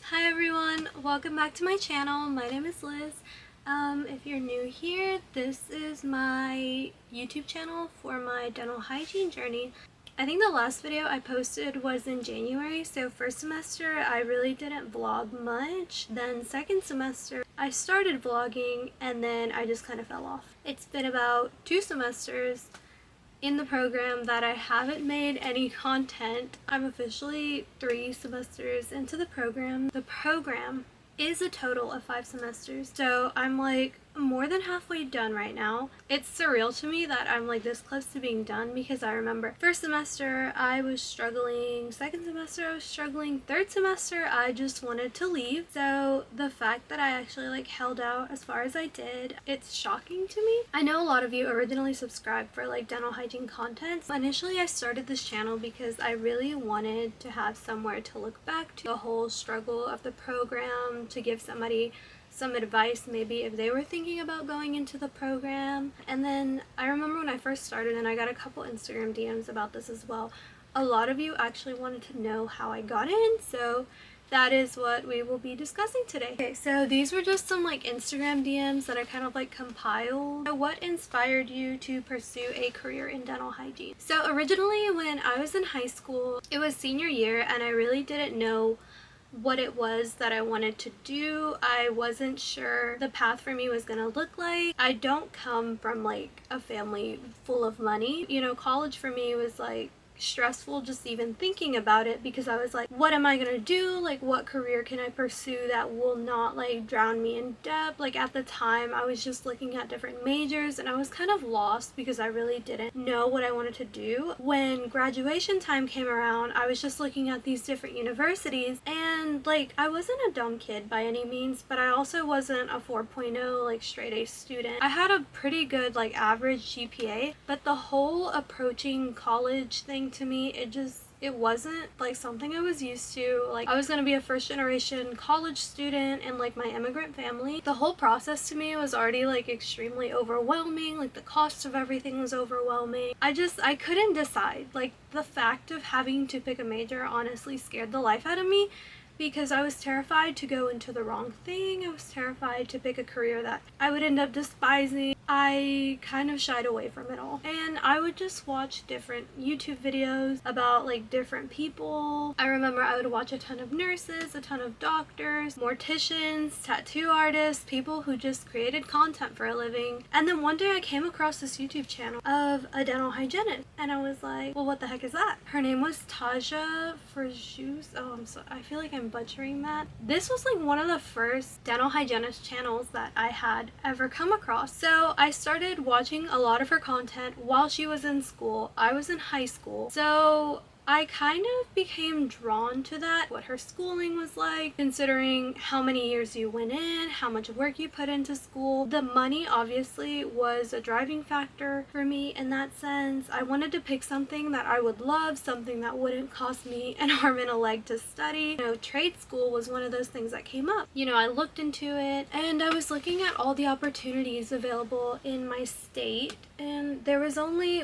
Hi everyone, welcome back to my channel. My name is Liz. If you're new here, this is my YouTube channel for my dental hygiene journey. I think the last video I posted was in January, so first semester I really didn't vlog much. Then second semester I started vlogging and then I just kind of fell off. It's been about 2 semesters in the program that I haven't made any content. I'm officially 3 semesters into the program. The program is a total of 5 semesters, so I'm like more than halfway done right now. It's surreal to me that I'm like this close to being done because I remember first semester I was struggling, second semester I was struggling, third semester I just wanted to leave. So the fact that I actually like held out as far as I did, it's shocking to me. I know a lot of you originally subscribed for like dental hygiene content. Initially I started this channel because I really wanted to have somewhere to look back to the whole struggle of the program, to give somebody some advice maybe if they were thinking about going into the program. And then I remember when I first started, and I got a couple Instagram DMs about this as well, a lot of you actually wanted to know how I got in, so that is what we will be discussing today. Okay, so these were just some like Instagram DMs that I kind of like compiled. So what inspired you to pursue a career in dental hygiene? So originally when I was in high school, it was senior year and I really didn't know what it was that I wanted to do. I wasn't sure the path for me was gonna look like. I don't come from like a family full of money. You know, college for me was like stressful just even thinking about it because I was like, what am I gonna do? Like, what career can I pursue that will not like drown me in debt? Like at the time I was just looking at different majors and I was kind of lost because I really didn't know what I wanted to do. When graduation time came around, I was just looking at these different universities and like I wasn't a dumb kid by any means, but I also wasn't a 4.0 like straight A student. I had a pretty good like average GPA, but the whole approaching college thing to me, it wasn't like something I was used to. Like I was gonna be a first generation college student in like my immigrant family. The whole process to me was already like extremely overwhelming. Like the cost of everything was overwhelming. I couldn't decide. Like the fact of having to pick a major honestly scared the life out of me because I was terrified to go into the wrong thing. I was terrified to pick a career that I would end up despising. I kind of shied away from it all. And I would just watch different YouTube videos about like different people. I remember I would watch a ton of nurses, a ton of doctors, morticians, tattoo artists, people who just created content for a living. And then one day I came across this YouTube channel of a dental hygienist. And I was like, well, what the heck is that? Her name was Taja Frejus. Oh, I feel like I'm butchering that. This was like one of the first dental hygienist channels that I had ever come across. So I started watching a lot of her content while she was in school. I was in high school. So I kind of became drawn to that, what her schooling was like, considering how many years you went in, how much work you put into school. The money obviously was a driving factor for me in that sense. I wanted to pick something that I would love, something that wouldn't cost me an arm and a leg to study. You know, trade school was one of those things that came up. You know, I looked into it and I was looking at all the opportunities available in my state, and there was only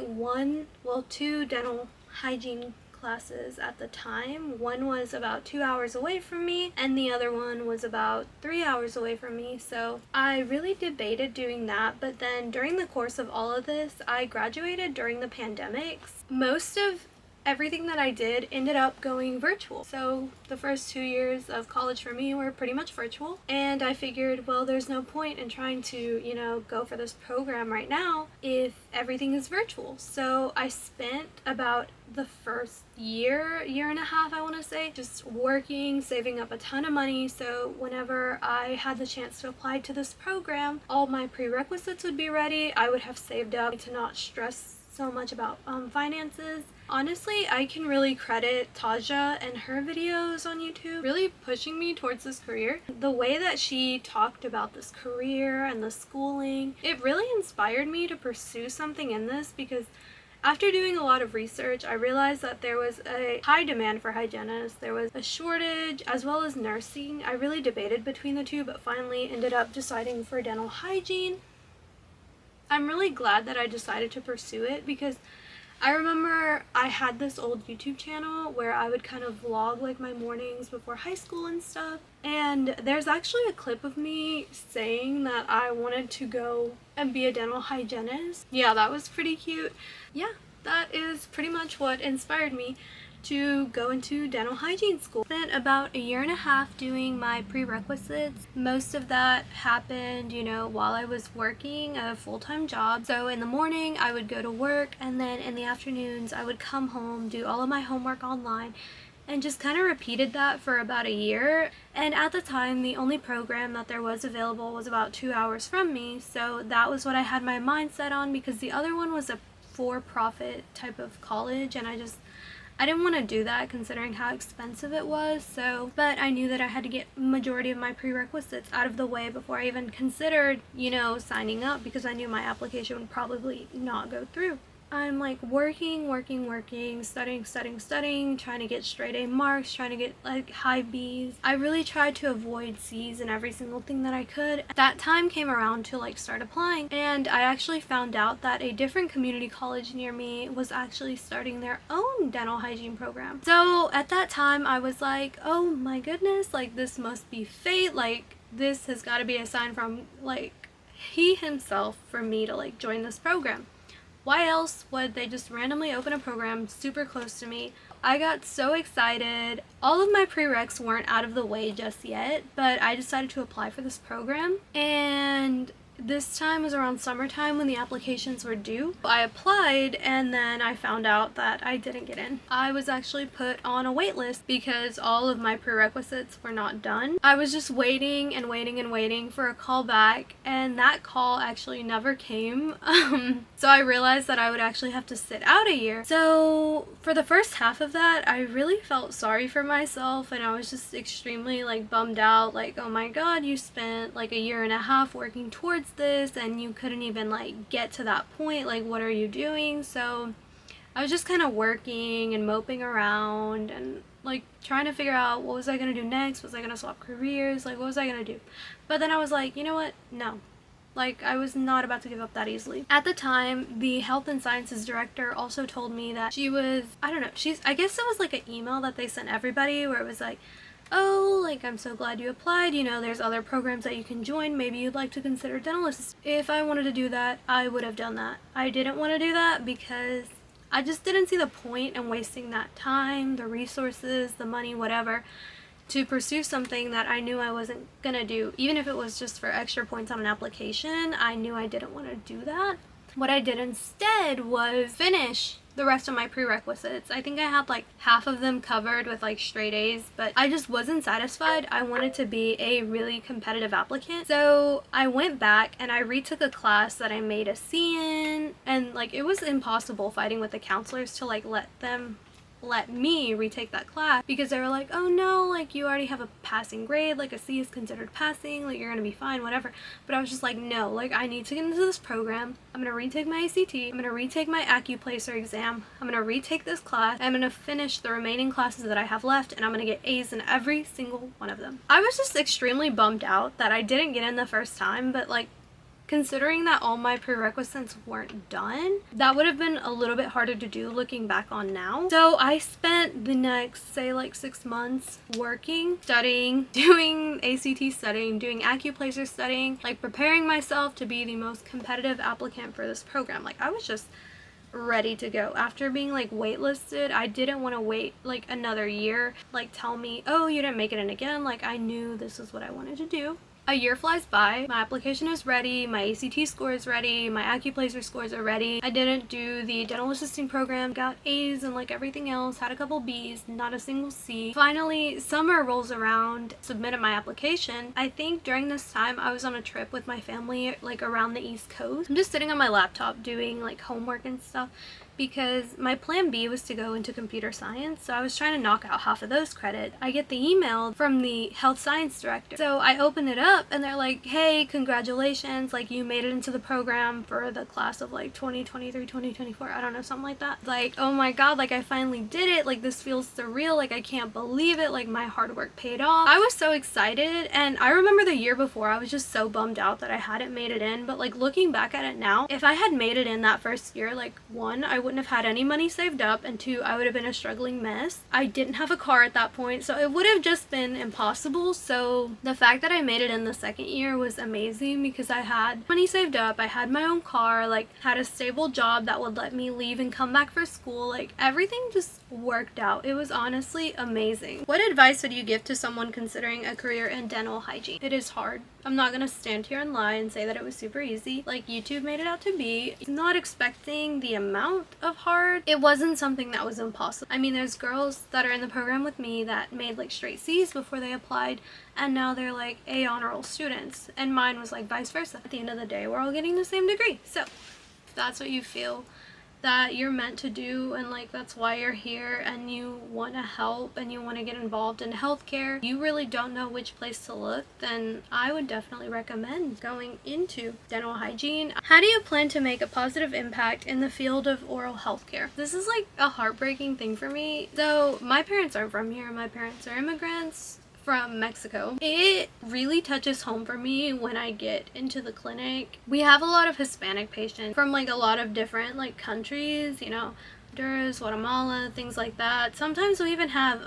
two dental hygiene classes at the time. One was about 2 hours away from me and the other one was about 3 hours away from me, so I really debated doing that. But then during the course of all of this, I graduated during the pandemics. Most of everything that I did ended up going virtual. So the first 2 years of college for me were pretty much virtual, and I figured, well, there's no point in trying to, you know, go for this program right now if everything is virtual. So I spent about the first year and a half, I want to say, just working, saving up a ton of money, so whenever I had the chance to apply to this program, all my prerequisites would be ready. I would have saved up to not stress so much about finances. Honestly, I can really credit Taja and her videos on YouTube really pushing me towards this career. The way that she talked about this career and the schooling, it really inspired me to pursue something in this because after doing a lot of research, I realized that there was a high demand for hygienists. There was a shortage as well as nursing. I really debated between the two, but finally ended up deciding for dental hygiene. I'm really glad that I decided to pursue it because I remember I had this old YouTube channel where I would kind of vlog like my mornings before high school and stuff. And there's actually a clip of me saying that I wanted to go and be a dental hygienist. Yeah, that was pretty cute. Yeah, that is pretty much what inspired me to go into dental hygiene school. Spent about a year and a half doing my prerequisites. Most of that happened, you know, while I was working a full-time job. So in the morning I would go to work, and then in the afternoons I would come home, do all of my homework online, and just kind of repeated that for about a year. And at the time, the only program that there was available was about 2 hours from me, so that was what I had my mindset on, because the other one was a for-profit type of college, and I didn't want to do that considering how expensive it was. But I knew that I had to get majority of my prerequisites out of the way before I even considered, you know, signing up, because I knew my application would probably not go through. I'm like working, studying, trying to get straight A marks, trying to get like high B's. I really tried to avoid C's in every single thing that I could. That time came around to like start applying, and I actually found out that a different community college near me was actually starting their own dental hygiene program. So at that time I was like, oh my goodness, like this must be fate, like this has got to be a sign from like he himself for me to like join this program. Why else would they just randomly open a program super close to me? I got so excited. All of my prereqs weren't out of the way just yet, but I decided to apply for this program, and this time was around summertime when the applications were due. I applied, and then I found out that I didn't get in. I was actually put on a wait list because all of my prerequisites were not done. I was just waiting and waiting for a call back, and that call actually never came. So I realized that I would actually have to sit out a year. So for the first half of that, I really felt sorry for myself, and I was just extremely like bummed out, like, oh my god, you spent like a year and a half working towards this and you couldn't even like get to that point, like what are you doing? So I was just kind of working and moping around and like trying to figure out what was I gonna do next. Was I gonna swap careers? Like what was I gonna do? But then I was like, you know what, no, like I was not about to give up that easily. At the time, the health and sciences director also told me that she was, I don't know, I guess it was like an email that they sent everybody where it was like, oh, like, I'm so glad you applied, you know, there's other programs that you can join, maybe you'd like to consider dental assistant. If I wanted to do that, I would have done that. I didn't want to do that because I just didn't see the point in wasting that time, the resources, the money, whatever, to pursue something that I knew I wasn't gonna do. Even if it was just for extra points on an application, I knew I didn't want to do that. What I did instead was finish the rest of my prerequisites. I think I had like half of them covered with like straight A's, but I just wasn't satisfied. I wanted to be a really competitive applicant. So I went back and I retook a class that I made a C in, and like it was impossible fighting with the counselors to like let me retake that class, because they were like, oh no, like you already have a passing grade, like a C is considered passing, like you're gonna be fine, whatever. But I was just like, no, like I need to get into this program. I'm gonna retake my ACT, I'm gonna retake my acuplacer exam, I'm gonna retake this class, I'm gonna finish the remaining classes that I have left, and I'm gonna get A's in every single one of them. I was just extremely bummed out that I didn't get in the first time, but like considering that all my prerequisites weren't done, that would have been a little bit harder to do looking back on now. So I spent the next, say like 6 months working, studying, doing ACT studying, doing acuplacer studying, like preparing myself to be the most competitive applicant for this program. Like I was just ready to go. After being like waitlisted, I didn't want to wait like another year, like tell me, oh, you didn't make it in again. Like I knew this is what I wanted to do. A year flies by, my application is ready, my ACT score is ready, my acuplacer scores are ready. I didn't do the dental assisting program, got A's and like everything else, had a couple B's, not a single C. Finally, summer rolls around, submitted my application. I think during this time I was on a trip with my family like around the East Coast. I'm just sitting on my laptop doing like homework and stuff, because my plan B was to go into computer science, so I was trying to knock out half of those credits. I get the email from the health science director, so I open it up and they're like, hey, congratulations, like you made it into the program for the class of like 2023, 2024, I don't know, something like that. Like, oh my god, like I finally did it, like this feels surreal, like I can't believe it, like my hard work paid off. I was so excited, and I remember the year before I was just so bummed out that I hadn't made it in, but like looking back at it now, if I had made it in that first year, like one, I wouldn't have had any money saved up, and 2, I would have been a struggling mess. I didn't have a car at that point, so it would have just been impossible. So the fact that I made it in the second year was amazing because I had money saved up, I had my own car, like had a stable job that would let me leave and come back for school. Like everything just worked out. It was honestly amazing. What advice would you give to someone considering a career in dental hygiene? It is hard. I'm not gonna stand here and lie and say that it was super easy like YouTube made it out to be. Not expecting the amount of hard. It wasn't something that was impossible. I mean, there's girls that are in the program with me that made like straight C's before they applied, and now they're like A honor roll students, and mine was like vice versa. At the end of the day, we're all getting the same degree. So if that's what you feel that you're meant to do, and like that's why you're here, and you want to help and you want to get involved in healthcare, you really don't know which place to look, then I would definitely recommend going into dental hygiene. How do you plan to make a positive impact in the field of oral healthcare? This is like a heartbreaking thing for me. So my parents aren't from here. My parents are immigrants from Mexico. It really touches home for me when I get into the clinic. We have a lot of Hispanic patients from like a lot of different like countries, you know, Honduras, Guatemala, things like that. Sometimes we even have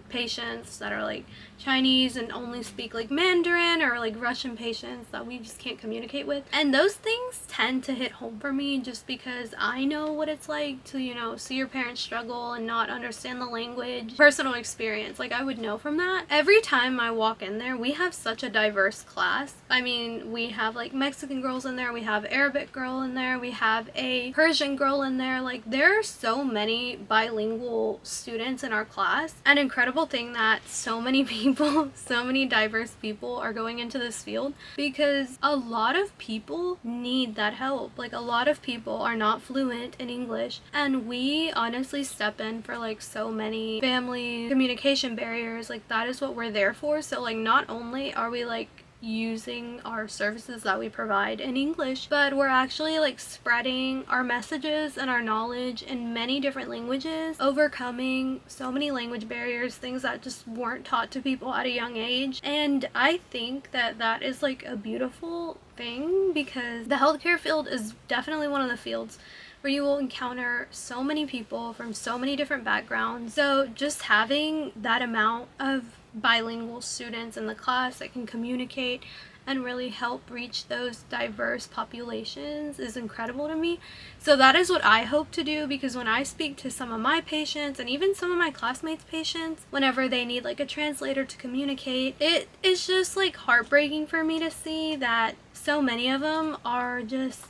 patients that are like Chinese and only speak like Mandarin, or like Russian patients that we just can't communicate with. And those things tend to hit home for me just because I know what it's like to, you know, see your parents struggle and not understand the language. Personal experience, like I would know from that. Every time I walk in there, we have such a diverse class. I mean, we have like Mexican girls in there, we have Arabic girl in there, we have a Persian girl in there. Like there are so many bilingual students in our class. An incredible thing that so many people, so many diverse people are going into this field, because a lot of people need that help. Like a lot of people are not fluent in English, and we honestly step in for like so many family communication barriers. Like that is what we're there for. So like not only are we like using our services that we provide in English, but we're actually like spreading our messages and our knowledge in many different languages, overcoming so many language barriers, things that just weren't taught to people at a young age. And I think that that is like a beautiful thing, because the healthcare field is definitely one of the fields where you will encounter so many people from so many different backgrounds. So just having that amount of bilingual students in the class that can communicate and really help reach those diverse populations is incredible to me. So that is what I hope to do, because when I speak to some of my patients and even some of my classmates' patients, whenever they need like a translator to communicate, it is just like heartbreaking for me to see that so many of them are just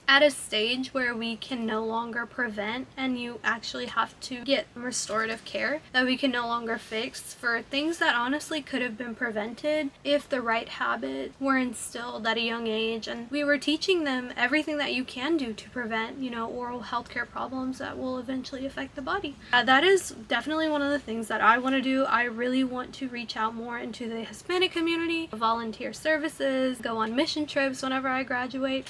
at a stage where we can no longer prevent, and you actually have to get restorative care that we can no longer fix for things that honestly could have been prevented if the right habits were instilled at a young age, and we were teaching them everything that you can do to prevent, you know, oral healthcare problems that will eventually affect the body. That is definitely one of the things that I want to do. I really want to reach out more into the Hispanic community, volunteer services, go on mission trips whenever I graduate.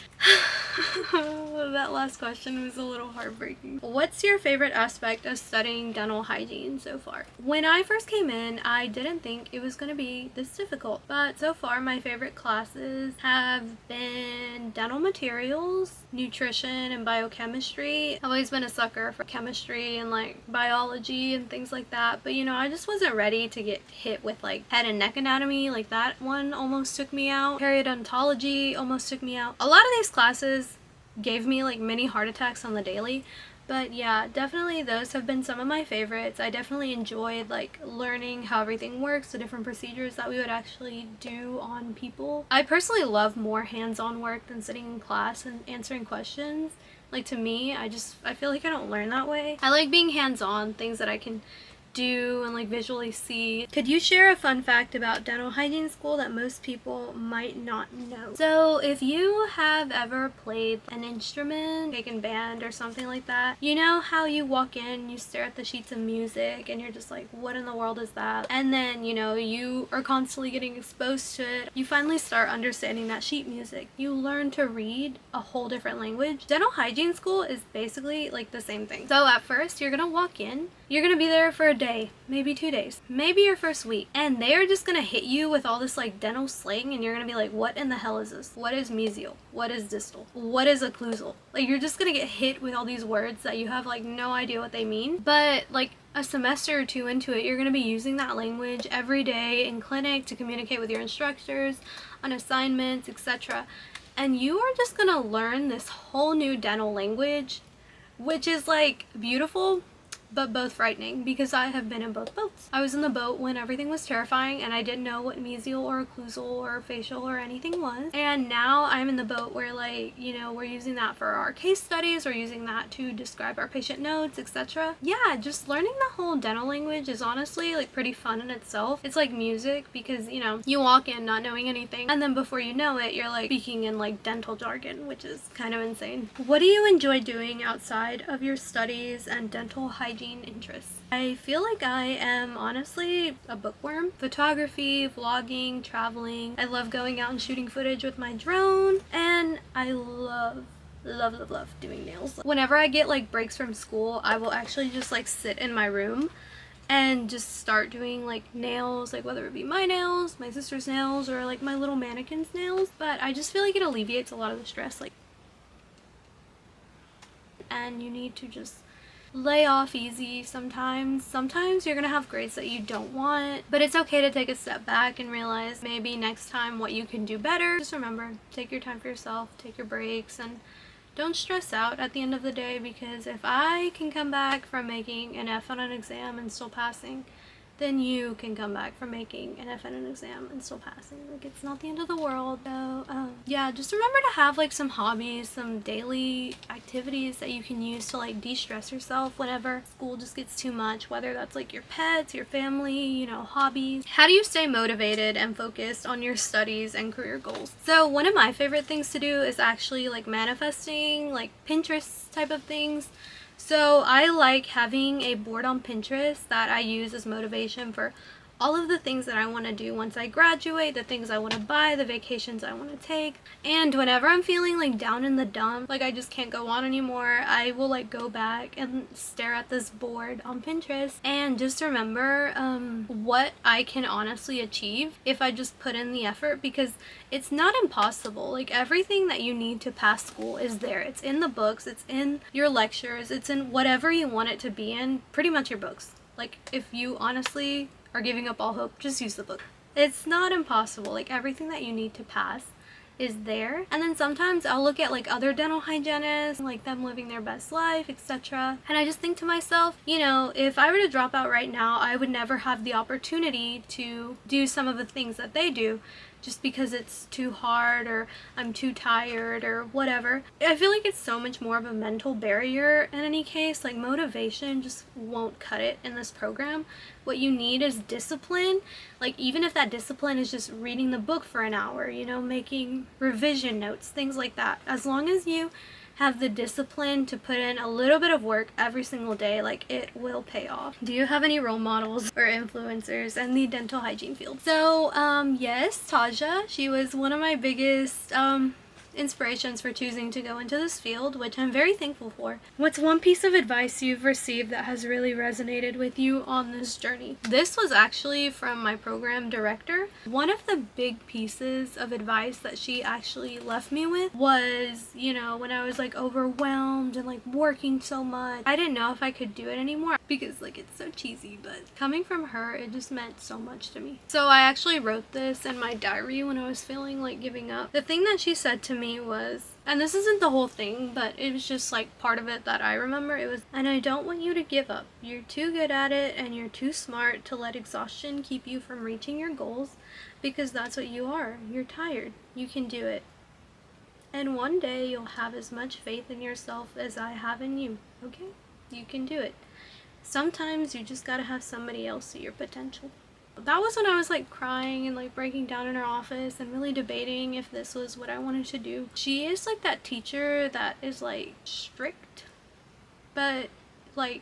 That last question was a little heartbreaking. What's your favorite aspect of studying dental hygiene so far? When I first came in, I didn't think it was going to be this difficult, but so far my favorite classes have been dental materials, nutrition, and biochemistry. I've always been a sucker for chemistry and like biology and things like that, but you know, I just wasn't ready to get hit with like head and neck anatomy. Like that one almost took me out. Periodontology almost took me out. A lot of these classes gave me like mini heart attacks on the daily. But yeah, definitely those have been some of my favorites. I definitely enjoyed like learning how everything works, the different procedures that we would actually do on people. I personally love more hands-on work than sitting in class and answering questions. Like to me, I feel like I don't learn that way. I like being hands-on, things that I can do and like visually see. Could you share a fun fact about dental hygiene school that most people might not know? So if you have ever played an instrument, taken band or something like that, you know how you walk in, you stare at the sheets of music and you're just like, what in the world is that? And then, you know, you are constantly getting exposed to it. You finally start understanding that sheet music. You learn to read a whole different language. Dental hygiene school is basically like the same thing. So at first you're gonna walk in, you're gonna be there for a day, maybe 2 days, maybe your first week, and they are just gonna hit you with all this like dental slang, and you're gonna be like, what in the hell is this? What is mesial? What is distal? What is occlusal? Like, you're just gonna get hit with all these words that you have like no idea what they mean. But like a semester or two into it, you're going to be using that language every day in clinic to communicate with your instructors, on assignments, etc. And you are just going to learn this whole new dental language, which is like beautiful, but both frightening, because I have been in both boats. I was in the boat when everything was terrifying and I didn't know what mesial or occlusal or facial or anything was. And now I'm in the boat where, like, you know, we're using that for our case studies, we're using that to describe our patient notes, etc. Yeah, just learning the whole dental language is honestly like pretty fun in itself. It's like music, because, you know, you walk in not knowing anything, and then before you know it, you're like speaking in like dental jargon, which is kind of insane. What do you enjoy doing outside of your studies and dental hygiene interests? I feel like I am honestly a bookworm. Photography, vlogging, traveling. I love going out and shooting footage with my drone, and I love doing nails. Whenever I get like breaks from school, I will actually just like sit in my room and just start doing like nails, like whether it be my nails, my sister's nails, or like my little mannequin's nails. But I just feel like it alleviates a lot of the stress, like, and you need to just lay off easy sometimes. Sometimes you're gonna have grades that you don't want, but it's okay to take a step back and realize maybe next time what you can do better. Just remember, take your time for yourself, take your breaks, and don't stress out at the end of the day, because if I can come back from making an F on an exam and still passing, then you can come back from making an F on an exam and still passing. Like, it's not the end of the world. So yeah, just remember to have like some hobbies, some daily activities that you can use to like de-stress yourself whenever school just gets too much, whether that's like your pets, your family, you know, hobbies. How do you stay motivated and focused on your studies and career goals? So one of my favorite things to do is actually like manifesting, like Pinterest type of things. So I like having a board on Pinterest that I use as motivation for all of the things that I want to do once I graduate, the things I want to buy, the vacations I want to take. And whenever I'm feeling like down in the dumps, like I just can't go on anymore, I will like go back and stare at this board on Pinterest and just remember what I can honestly achieve if I just put in the effort, because it's not impossible. Like, everything that you need to pass school is there. It's in the books, it's in your lectures, it's in whatever you want it to be in, pretty much your books. Like, if you honestly are giving up all hope, just use the book. It's not impossible. Like, everything that you need to pass is there. And then sometimes I'll look at like other dental hygienists, like them living their best life, etc. And I just think to myself, you know, if I were to drop out right now, I would never have the opportunity to do some of the things that they do, just because it's too hard or I'm too tired or whatever. I feel like it's so much more of a mental barrier in any case. Like, motivation just won't cut it in this program. What you need is discipline. Like, even if that discipline is just reading the book for an hour, you know, making revision notes, things like that. As long as you have the discipline to put in a little bit of work every single day, like, it will pay off. Do you have any role models or influencers in the dental hygiene field? So yes, Taja, she was one of my biggest inspirations for choosing to go into this field, which I'm very thankful for. What's one piece of advice you've received that has really resonated with you on this journey? This was actually from my program director. One of the big pieces of advice that she actually left me with was, you know, when I was like overwhelmed and like working so much, I didn't know if I could do it anymore, because like it's so cheesy, but coming from her, it just meant so much to me. So I actually wrote this in my diary when I was feeling like giving up. The thing that she said to me was, and this isn't the whole thing, but it was just like part of it that I remember, it was, and I don't want you to give up. You're too good at it and you're too smart to let exhaustion keep you from reaching your goals, because that's what you are. You're tired. You can do it. And one day you'll have as much faith in yourself as I have in you, okay? You can do it. Sometimes you just gotta have somebody else see your potential. That was when I was like crying and like breaking down in her office and really debating if this was what I wanted to do. She is like that teacher that is like strict, but like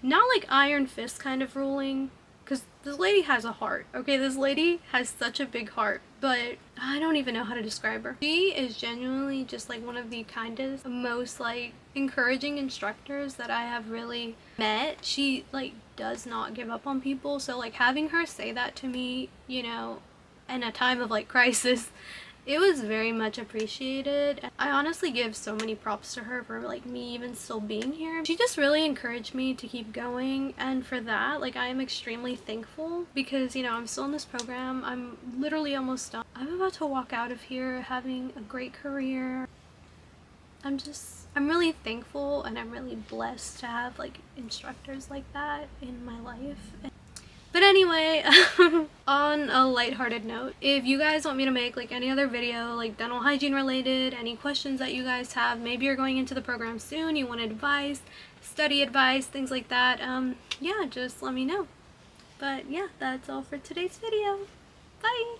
not like iron fist kind of ruling, because this lady has a heart. Okay, this lady has such a big heart, but I don't even know how to describe her. She is genuinely just like one of the kindest, most like encouraging instructors that I have really met. She like does not give up on people, so like having her say that to me, you know, in a time of like crisis, it was very much appreciated. I honestly give so many props to her for like me even still being here. She just really encouraged me to keep going, and for that, like, I am extremely thankful because, you know, I'm still in this program. I'm literally almost done. I'm about to walk out of here having a great career. I'm really thankful, and I'm really blessed to have like instructors like that in my life. But anyway, on a lighthearted note, if you guys want me to make like any other video like dental hygiene related, any questions that you guys have, maybe you're going into the program soon, you want advice, study advice, things like that, yeah, just let me know. But yeah, that's all for today's video. Bye!